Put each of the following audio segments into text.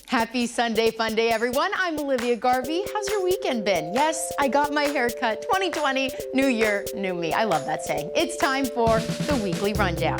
Happy Sunday Fun Day, everyone. I'm Olivia Garvey. How's your weekend been? Yes, I got my hair cut. 2020, new year, new me. I love that saying. It's time for the weekly rundown.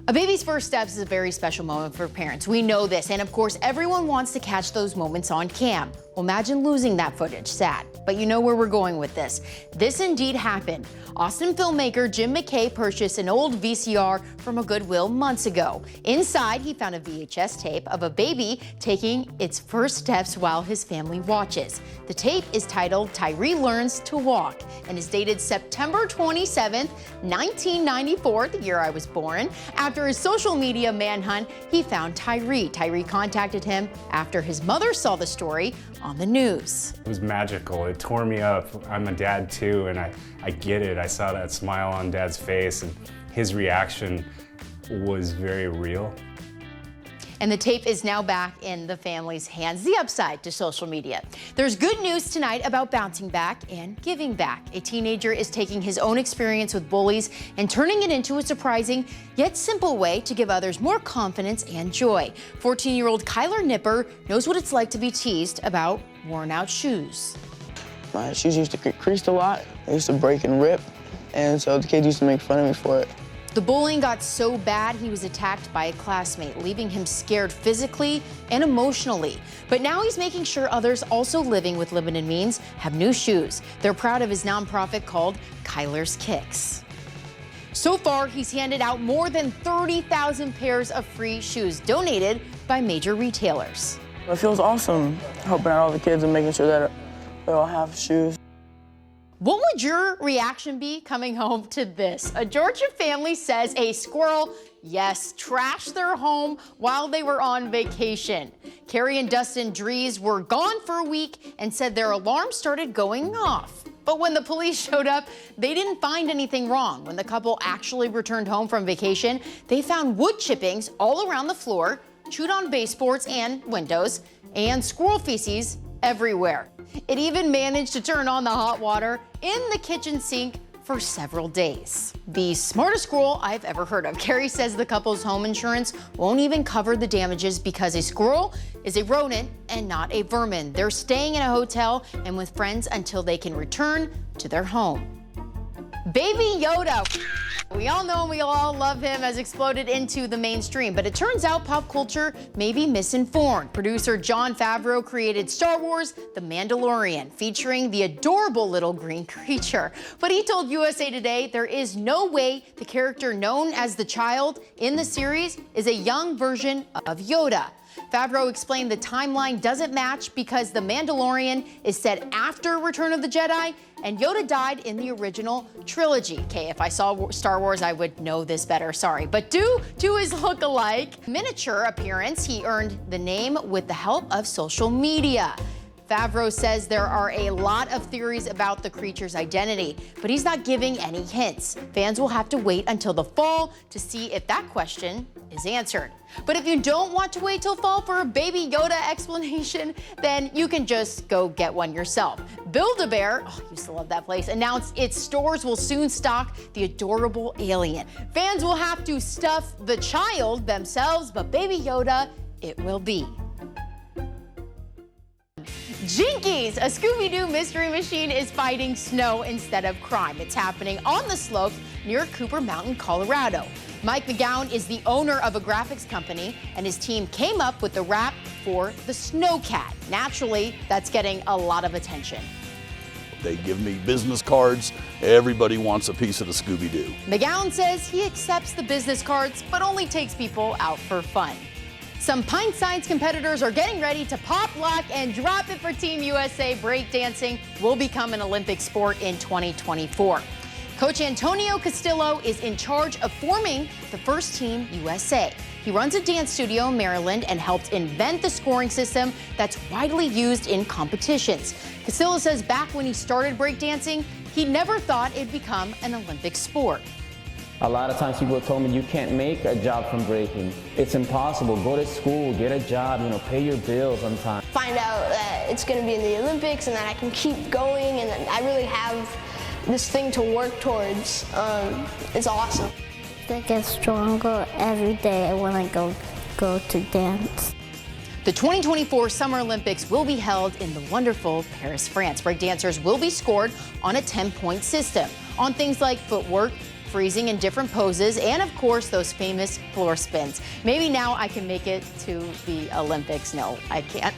A baby's first steps is a very special moment for parents. We know this, and of course, everyone wants to catch those moments on cam. Well, imagine losing that footage. Sad. But you know where we're going with this. This indeed happened. Austin filmmaker Jim McKay purchased an old VCR from a Goodwill months ago. Inside, he found a VHS tape of a baby taking its first steps while his family watches. The tape is titled Tyree Learns to Walk and is dated September 27th, 1994, the year I was born. After his social media manhunt, he found Tyree. Tyree contacted him after his mother saw the story on the news. It was magical. It tore me up. I'm a dad too, and I get it. I saw that smile on Dad's face, and his reaction was very real. And the tape is now back in the family's hands. The upside to social media. There's good news tonight about bouncing back and giving back. A teenager is taking his own experience with bullies and turning it into a surprising yet simple way to give others more confidence and joy. 14-year-old Kyler Nipper knows what it's like to be teased about worn-out shoes. My shoes used to get creased a lot. They used to break and rip, and so the kids used to make fun of me for it. The bullying got so bad he was attacked by a classmate, leaving him scared physically and emotionally. But now he's making sure others also living with limited means have new shoes. They're proud of his nonprofit called Kyler's Kicks. So far, he's handed out more than 30,000 pairs of free shoes donated by major retailers. It feels awesome helping out all the kids and making sure that they all have shoes. What would your reaction be coming home to this? A Georgia family says a squirrel, yes, trashed their home while they were on vacation. Carrie and Dustin Dries were gone for a week and said their alarm started going off. But when the police showed up, they didn't find anything wrong. When the couple actually returned home from vacation, they found wood chippings all around the floor, chewed on baseboards and windows, and squirrel feces everywhere. It even managed to turn on the hot water in the kitchen sink for several days. The smartest squirrel I've ever heard of. Carrie says the couple's home insurance won't even cover the damages because a squirrel is a rodent and not a vermin. They're staying in a hotel and with friends until they can return to their home. Baby Yoda. We all know and we all love him, has exploded into the mainstream, but it turns out pop culture may be misinformed. Producer Jon Favreau created Star Wars: The Mandalorian, featuring the adorable little green creature. But he told USA Today there is no way the character known as the child in the series is a young version of Yoda. Favreau explained the timeline doesn't match because The Mandalorian is set after Return of the Jedi and Yoda died in the original trilogy. Okay, if I saw Star Wars, I would know this better, sorry. But due to his look-alike miniature appearance, he earned the name with the help of social media. Favreau says there are a lot of theories about the creature's identity, but he's not giving any hints. Fans will have to wait until the fall to see if that question is answered. But if you don't want to wait till fall for a Baby Yoda explanation, then you can just go get one yourself. Build-A-Bear, oh, I used to love that place, announced its stores will soon stock the adorable alien. Fans will have to stuff the child themselves, but Baby Yoda, it will be. Jinkies! A Scooby-Doo mystery machine is fighting snow instead of crime. It's happening on the slopes near Cooper Mountain, Colorado. Mike McGowan is the owner of a graphics company, and his team came up with the rap for the Snowcat. Naturally, that's getting a lot of attention. They give me business cards. Everybody wants a piece of the Scooby-Doo. McGowan says he accepts the business cards, but only takes people out for fun. Some pint-sized competitors are getting ready to pop, lock, and drop it for Team USA. Breakdancing will become an Olympic sport in 2024. Coach Antonio Castillo is in charge of forming the first Team USA. He runs a dance studio in Maryland and helped invent the scoring system that's widely used in competitions. Castillo says back when he started breakdancing, he never thought it'd become an Olympic sport. A lot of times people told me you can't make a job from breaking. It's impossible. Go to school, get a job, pay your bills on time. Find out that it's going to be in the Olympics and that I can keep going and that I really have this thing to work towards. It's awesome. I get stronger every day when I go go to dance. The 2024 Summer Olympics will be held in the wonderful Paris, France. Breakdancers will be scored on a 10-point system on things like footwork, freezing in different poses, and of course, those famous floor spins. Maybe now I can make it to the Olympics. No, I can't.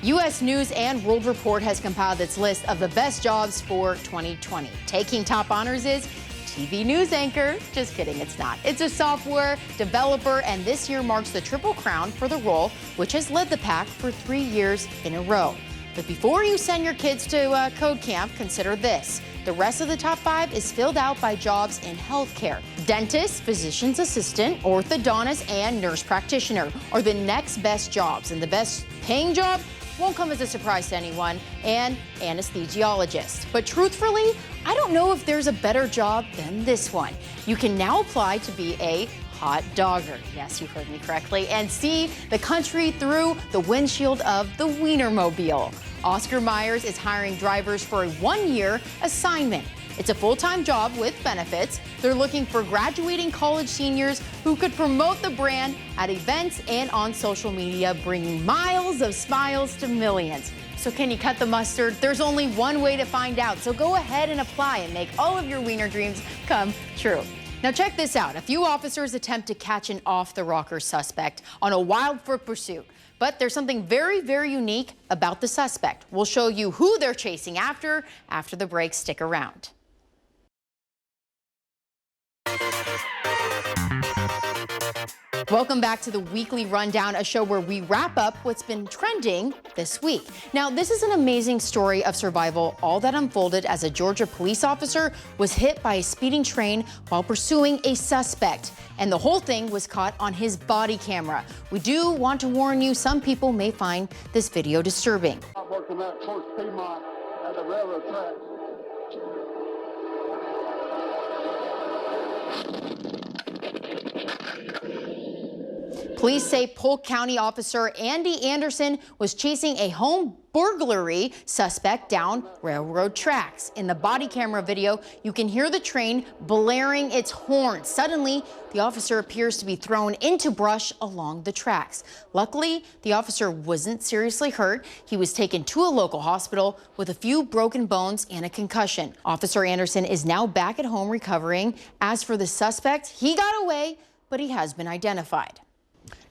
U.S. News and World Report has compiled its list of the best jobs for 2020. Taking top honors is TV news anchor. Just kidding, it's not. It's a software developer, and this year marks the Triple Crown for the role, which has led the pack for 3 years in a row. But before you send your kids to code camp, consider this. The rest of the top 5 is filled out by jobs in healthcare. Dentist, physician's assistant, orthodontist, and nurse practitioner are the next best jobs. And the best paying job won't come as a surprise to anyone, and anesthesiologist. But truthfully, I don't know if there's a better job than this one. You can now apply to be a hot dogger. Yes, you heard me correctly, and see the country through the windshield of the Wienermobile. Oscar Myers is hiring drivers for a 1-year assignment. It's a full-time job with benefits. They're looking for graduating college seniors who could promote the brand at events and on social media, bringing miles of smiles to millions. So can you cut the mustard? There's only one way to find out. So go ahead and apply and make all of your wiener dreams come true. Now check this out. A few officers attempt to catch an off-the-rocker suspect on a wild foot pursuit. But there's something very, very unique about the suspect. We'll show you who they're chasing after the break. Stick around. Welcome back to the Weekly Rundown, a show where we wrap up what's been trending this week. Now, this is an amazing story of survival, all that unfolded as a Georgia police officer was hit by a speeding train while pursuing a suspect. And the whole thing was caught on his body camera. We do want to warn you, some people may find this video disturbing. I'm working at Coach Piedmont at the railroad track. Police say Polk County officer Andy Anderson was chasing a home burglary suspect down railroad tracks. In the body camera video, you can hear the train blaring its horn. Suddenly, the officer appears to be thrown into brush along the tracks. Luckily, the officer wasn't seriously hurt. He was taken to a local hospital with a few broken bones and a concussion. Officer Anderson is now back at home recovering. As for the suspect, he got away, but he has been identified.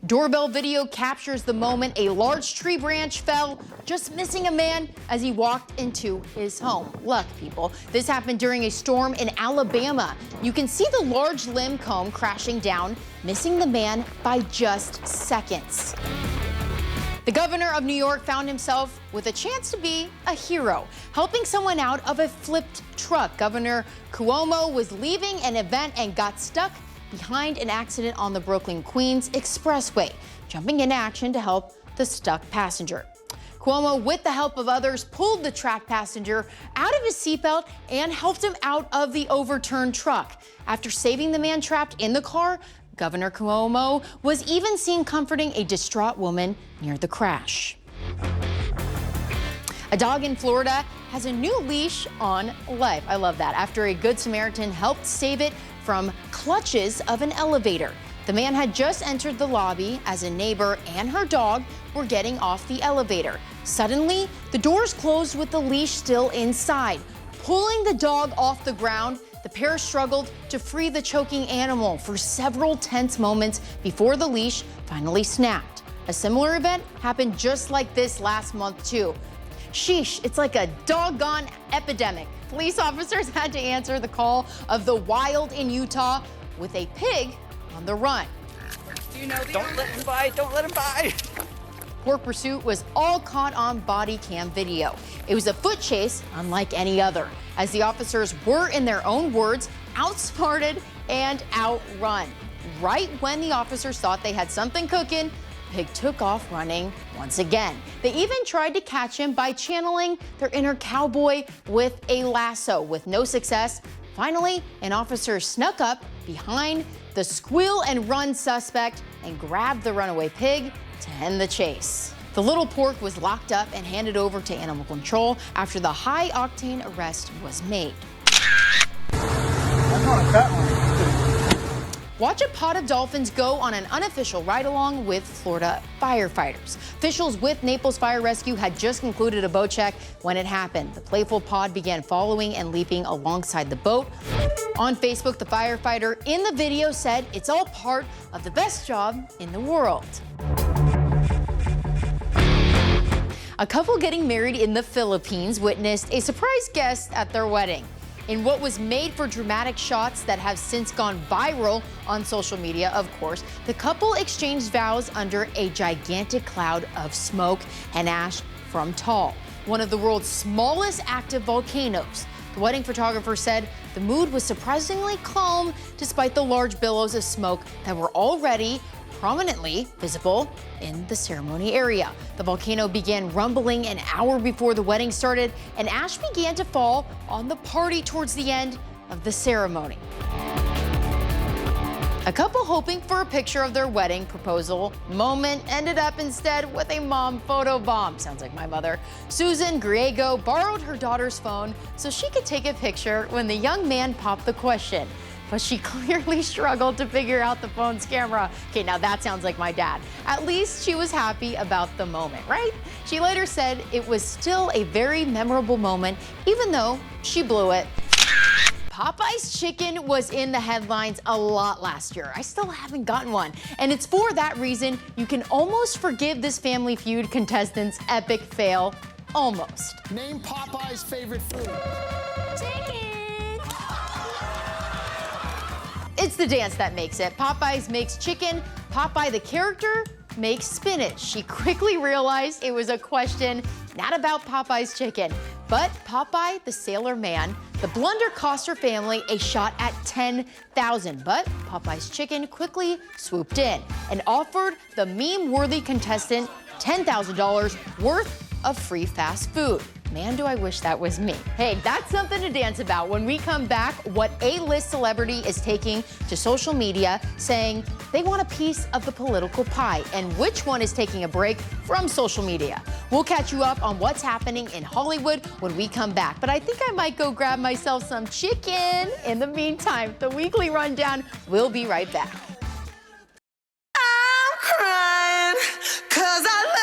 Doorbell video captures the moment a large tree branch fell, just missing a man as he walked into his home. Luck, people. This happened during a storm in Alabama. You can see the large limb comb crashing down, missing the man by just seconds. The governor of New York found himself with a chance to be a hero, helping someone out of a flipped truck. Governor Cuomo was leaving an event and got stuck behind an accident on the Brooklyn-Queens Expressway, jumping into action to help the stuck passenger. Cuomo, with the help of others, pulled the trapped passenger out of his seatbelt and helped him out of the overturned truck. After saving the man trapped in the car, Governor Cuomo was even seen comforting a distraught woman near the crash. A dog in Florida has a new leash on life. I love that. After a Good Samaritan helped save it from clutches of an elevator. The man had just entered the lobby as a neighbor and her dog were getting off the elevator. Suddenly, the doors closed with the leash still inside. Pulling the dog off the ground, the pair struggled to free the choking animal for several tense moments before the leash finally snapped. A similar event happened just like this last month too. Sheesh, it's like a doggone epidemic. Police officers had to answer the call of the wild in Utah with a pig on the run. Don't let him by, don't let him by. Poor pursuit was all caught on body cam video. It was a foot chase unlike any other, as the officers were, in their own words, outsmarted and outrun. Right when the officers thought they had something cooking, Pig took off running once again. They even tried to catch him by channeling their inner cowboy with a lasso. With no success, finally, an officer snuck up behind the squeal and run suspect and grabbed the runaway pig to end the chase. The little pork was locked up and handed over to animal control after the high-octane arrest was made. That's not a fat one. Watch a pod of dolphins go on an unofficial ride-along with Florida firefighters. Officials with Naples Fire Rescue had just concluded a boat check when it happened. The playful pod began following and leaping alongside the boat. On Facebook, the firefighter in the video said it's all part of the best job in the world. A couple getting married in the Philippines witnessed a surprise guest at their wedding. In what was made for dramatic shots that have since gone viral on social media, of course, the couple exchanged vows under a gigantic cloud of smoke and ash from Taal, one of the world's smallest active volcanoes. The wedding photographer said the mood was surprisingly calm despite the large billows of smoke that were already prominently visible in the ceremony area. The volcano began rumbling an hour before the wedding started, and ash began to fall on the party towards the end of the ceremony. A couple hoping for a picture of their wedding proposal moment ended up instead with a mom photo bomb. Sounds like my mother. Susan Griego borrowed her daughter's phone so she could take a picture when the young man popped the question. But she clearly struggled to figure out the phone's camera. Okay, now that sounds like my dad. At least she was happy about the moment, right? She later said it was still a very memorable moment, even though she blew it. Popeye's chicken was in the headlines a lot last year. I still haven't gotten one. And it's for that reason you can almost forgive this Family Feud contestant's epic fail. Almost. Name Popeye's favorite food. Chicken. It's the dance that makes it. Popeyes makes chicken. Popeye the character makes spinach. She quickly realized it was a question not about Popeye's chicken, but Popeye the sailor man. The blunder cost her family a shot at $10,000, but Popeye's chicken quickly swooped in and offered the meme-worthy contestant $10,000 worth of free fast food. Man, do I wish that was me. Hey, that's something to dance about. When we come back, what A-list celebrity is taking to social media saying they want a piece of the political pie, and which one is taking a break from social media. We'll catch you up on what's happening in Hollywood when we come back. But I think I might go grab myself some chicken. In the meantime, the weekly rundown will be right back. I'm crying 'cause I love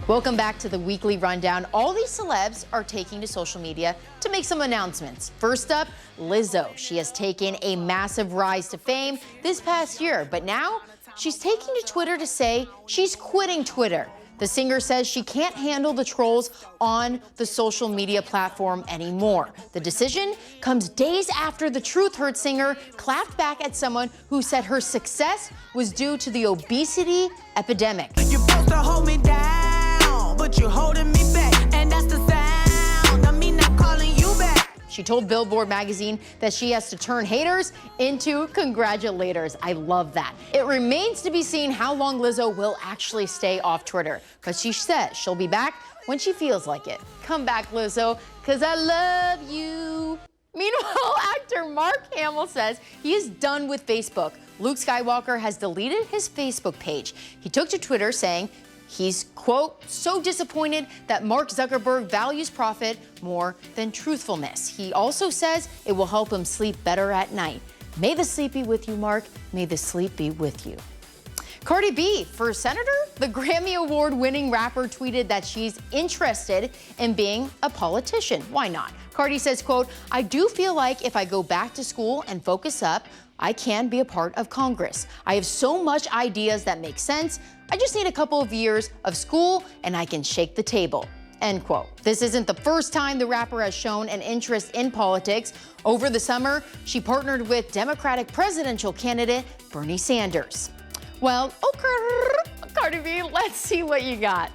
Welcome back to the weekly rundown. All these celebs are taking to social media to make some announcements. First up, Lizzo. She has taken a massive rise to fame this past year, but now she's taking to Twitter to say she's quitting Twitter. The singer says she can't handle the trolls on the social media platform anymore. The decision comes days after the Truth Hurts singer clapped back at someone who said her success was due to the obesity epidemic. You're supposed to hold me down, but you're holding me back, and that's the sound of me not calling you back. She told Billboard magazine that she has to turn haters into congratulators. I love that. It remains to be seen how long Lizzo will actually stay off Twitter, but she says she'll be back when she feels like it. Come back, Lizzo, 'cause I love you. Meanwhile, actor Mark Hamill says he is done with Facebook. Luke Skywalker has deleted his Facebook page. He took to Twitter saying he's, quote, so disappointed that Mark Zuckerberg values profit more than truthfulness. He also says it will help him sleep better at night. May the sleep be with you, Mark. May the sleep be with you. Cardi B for senator? The Grammy Award-winning rapper tweeted that she's interested in being a politician. Why not? Cardi says, quote, I do feel like if I go back to school and focus up, I can be a part of Congress. I have so much ideas that make sense. I just need a couple of years of school and I can shake the table. End quote. This isn't the first time the rapper has shown an interest in politics. Over the summer, she partnered with Democratic presidential candidate Bernie Sanders. Well, okay, Cardi B, let's see what you got.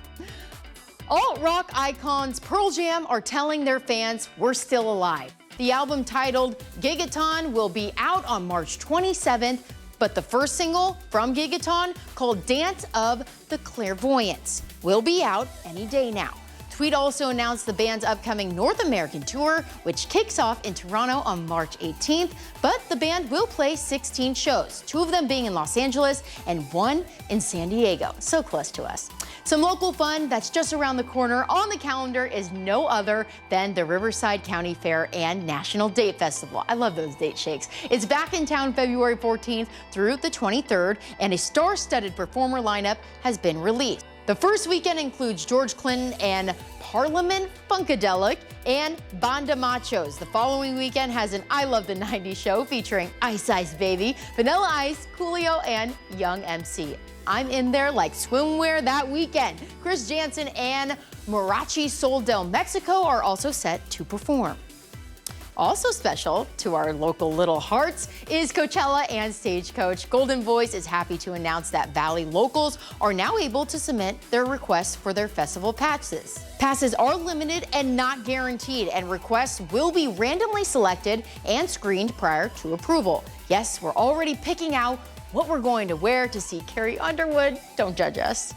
Alt-rock icons Pearl Jam are telling their fans we're still alive. The album titled Gigaton will be out on March 27th, but the first single from Gigaton, called Dance of the Clairvoyants, will be out any day now. Tweet also announced the band's upcoming North American tour, which kicks off in Toronto on March 18th, but the band will play 16 shows, 2 of them being in Los Angeles and 1 in San Diego, so close to us. Some local fun that's just around the corner on the calendar is no other than the Riverside County Fair and National Date Festival. I love those date shakes. It's back in town February 14th through the 23rd, and a star-studded performer lineup has been released. The first weekend includes George Clinton and Parliament Funkadelic and Banda Machos. The following weekend has an I Love the 90s show featuring Ice Ice Baby, Vanilla Ice, Coolio, and Young MC. I'm in there like swimwear that weekend. Chris Jansen and Mariachi Sol del Mexico are also set to perform. Also special to our local little hearts is Coachella and Stagecoach. Golden Voice is happy to announce that Valley locals are now able to submit their requests for their festival passes. Passes are limited and not guaranteed, and requests will be randomly selected and screened prior to approval. Yes, we're already picking out what we're going to wear to see Carrie Underwood. Don't judge us.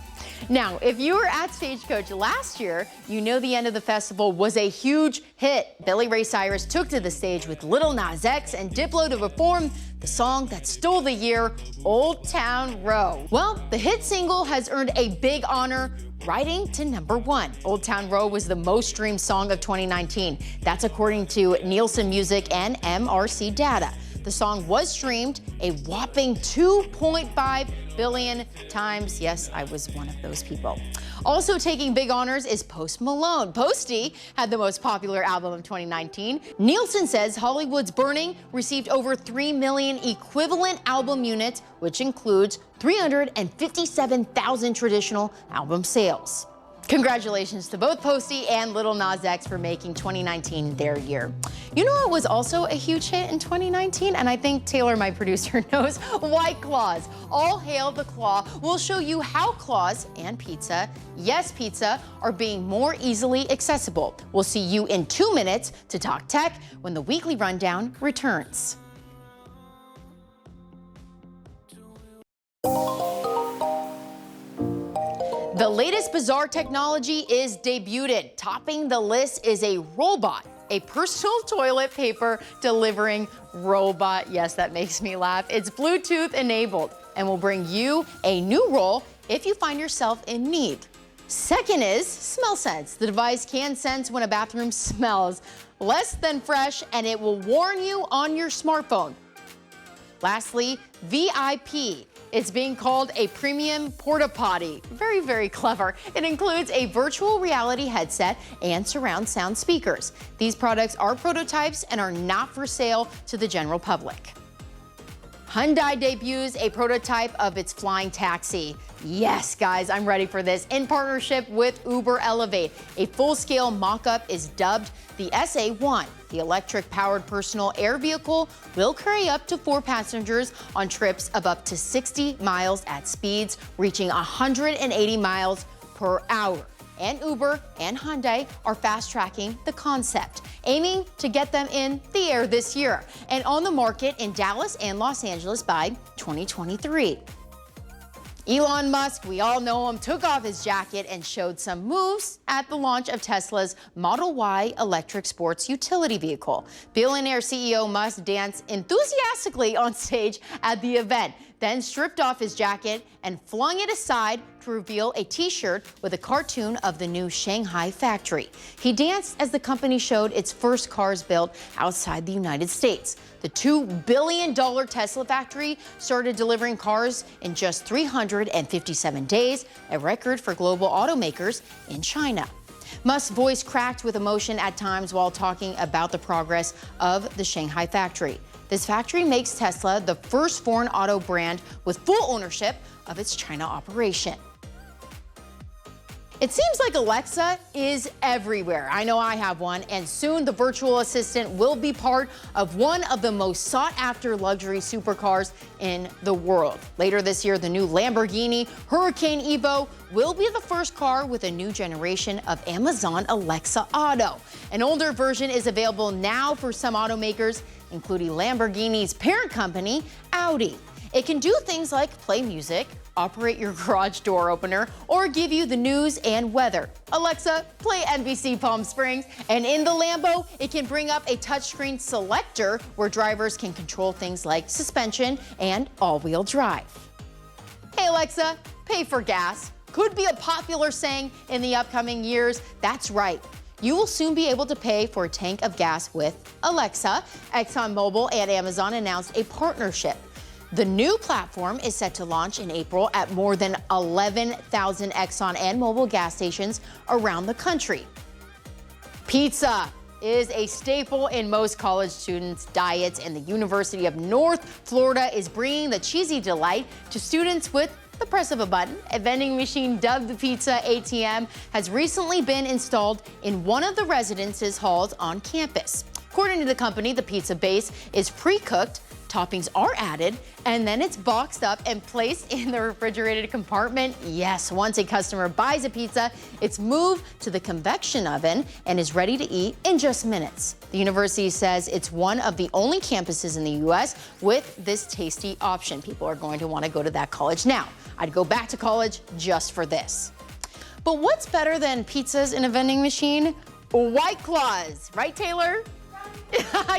Now, if you were at Stagecoach last year, you know the end of the festival was a huge hit. Billy Ray Cyrus took to the stage with Lil Nas X and Diplo to perform the song that stole the year, Old Town Road. Well, the hit single has earned a big honor, rising to #1. Old Town Road was the most streamed song of 2019. That's according to Nielsen Music and MRC data. The song was streamed a whopping 2.5 billion times. Yes, I was one of those people. Also taking big honors is Post Malone. Posty had the most popular album of 2019. Nielsen says Hollywood's Burning received over 3 million equivalent album units, which includes 357,000 traditional album sales. Congratulations to both Posty and Lil Nas X for making 2019 their year. You know what was also a huge hit in 2019? And I think Taylor, my producer, knows. White Claws. All hail the claw. We'll show you how claws and pizza, yes pizza, are being more easily accessible. We'll see you in 2 minutes to talk tech when the weekly rundown returns. The latest bizarre technology is debuted. Topping the list is a robot, a personal toilet paper delivering robot. Yes, that makes me laugh. It's Bluetooth enabled and will bring you a new role if you find yourself in need. Second is Smell Sense. The device can sense when a bathroom smells less than fresh, and it will warn you on your smartphone. Lastly, VIP. It's being called a premium porta potty. Very, very clever. It includes a virtual reality headset and surround sound speakers. These products are prototypes and are not for sale to the general public. Hyundai debuts a prototype of its flying taxi. Yes, guys, I'm ready for this. In partnership with Uber Elevate, a full-scale mock-up is dubbed the SA-1. The electric-powered personal air vehicle will carry up to 4 passengers on trips of up to 60 miles at speeds reaching 180 miles per hour. And Uber and Hyundai are fast-tracking the concept, aiming to get them in the air this year and on the market in Dallas and Los Angeles by 2023. Elon Musk, we all know him, took off his jacket and showed some moves at the launch of Tesla's Model Y electric sports utility vehicle. Billionaire CEO Musk danced enthusiastically on stage at the event, then stripped off his jacket and flung it aside to reveal a t-shirt with a cartoon of the new Shanghai factory. He danced as the company showed its first cars built outside the United States. The $2 billion Tesla factory started delivering cars in just 357 days, a record for global automakers in China. Musk's voice cracked with emotion at times while talking about the progress of the Shanghai factory. This factory makes Tesla the first foreign auto brand with full ownership of its China operation. It seems like Alexa is everywhere. I know I have one, and soon the virtual assistant will be part of one of the most sought-after luxury supercars in the world. Later this year, the new Lamborghini Huracan Evo will be the first car with a new generation of Amazon Alexa Auto. An older version is available now for some automakers, including Lamborghini's parent company, Audi. It can do things like play music, operate your garage door opener, or give you the news and weather. Alexa, play NBC Palm Springs. And in the Lambo, it can bring up a touchscreen selector where drivers can control things like suspension and all-wheel drive. Hey Alexa, pay for gas. Could be a popular saying in the upcoming years. That's right. You will soon be able to pay for a tank of gas with Alexa. ExxonMobil and Amazon announced a partnership. The new platform is set to launch in April at more than 11,000 Exxon and Mobil gas stations around the country. Pizza is a staple in most college students' diets, and the University of North Florida is bringing the cheesy delight to students with the press of a button. A vending machine dubbed the Pizza ATM has recently been installed in one of the residences halls on campus. According to the company, the pizza base is pre-cooked, toppings are added, and then it's boxed up and placed in the refrigerated compartment. Yes, once a customer buys a pizza, it's moved to the convection oven and is ready to eat in just minutes. The university says it's one of the only campuses in the U.S. with this tasty option. People are going to want to go to that college now. I'd go back to college just for this. But what's better than pizzas in a vending machine? White Claws, right, Taylor?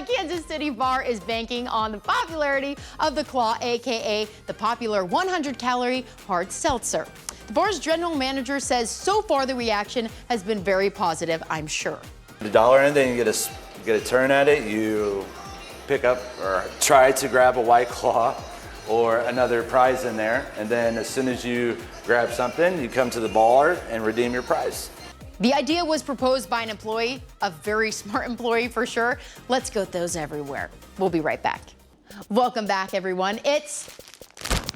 Kansas City Bar is banking on the popularity of the Claw, aka the popular 100-calorie hard seltzer. The bar's general manager says so far the reaction has been very positive, I'm sure. $1 and then you get a turn at it, you pick up or try to grab a White Claw or another prize in there, and then as soon as you grab something, you come to the bar and redeem your prize. The idea was proposed by an employee, a very smart employee for sure. Let's get those everywhere. We'll be right back. Welcome back, everyone. It's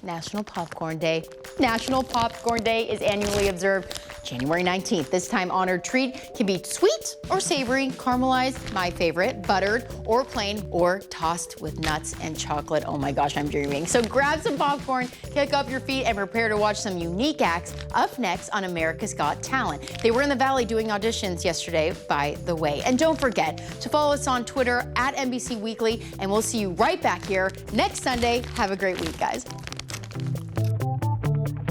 National Popcorn Day. National Popcorn Day is annually observed January 19th. This time-honored treat can be sweet or savory, caramelized, my favorite, buttered or plain, or tossed with nuts and chocolate. Oh my gosh, I'm dreaming. So grab some popcorn, kick up your feet, and prepare to watch some unique acts up next on America's Got Talent. They were in the Valley doing auditions yesterday, by the way. And don't forget to follow us on Twitter at NBC Weekly, and we'll see you right back here next Sunday. Have a great week, guys.